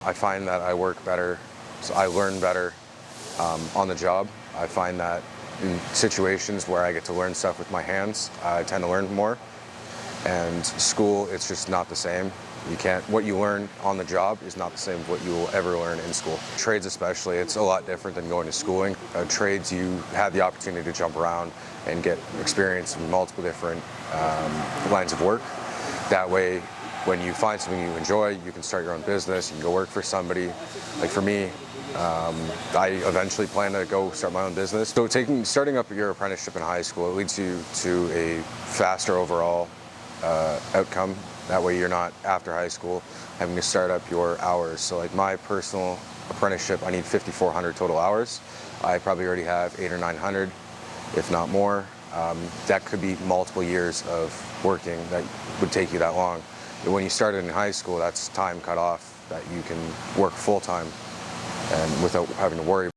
I find that I work better, so I learn better on the job. I find that in situations where I get to learn stuff with my hands, I tend to learn more. And school, it's just not the same. What you learn on the job is not the same as what you will ever learn in school. Trades especially, it's a lot different than going to schooling. Trades, you have the opportunity to jump around and get experience in multiple different lines of work. That way, when you find something you enjoy, you can start your own business, you can go work for somebody. Like for me, I eventually plan to go start my own business. So starting up your apprenticeship in high school, it leads you to a faster overall outcome. That way you're not, after high school, having to start up your hours. So like my personal apprenticeship, I need 5,400 total hours. I probably already have 800 or 900, if not more. That could be multiple years of working that would take you that long. But when you started in high school, that's time cut off that you can work full time and without having to worry